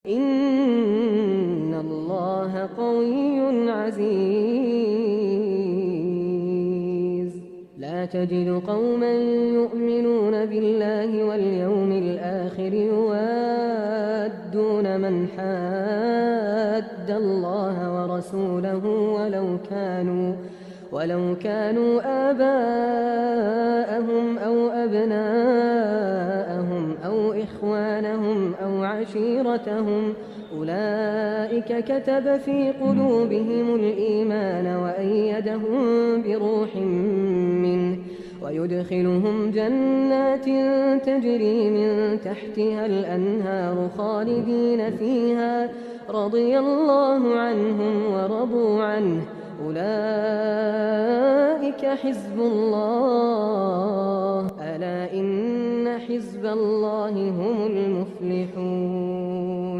إِنَّ اللَّهَ قَوِيٌّ عَزِيزٌ. لا تجد قوما يؤمنون بالله واليوم الآخر يوادون من حاد الله ورسوله ولو كانوا آباءهم أو أبناءهم أو إخوانهم أو عشيرتهم أولئك كتب في قلوبهم الإيمان وأيدهم بروح منه ويدخلهم جنات تجري من تحتها الأنهار خالدين فيها رضي الله عنهم ورضوا عنه أولئك حزب الله ألا إن حزب الله هم المفلحون.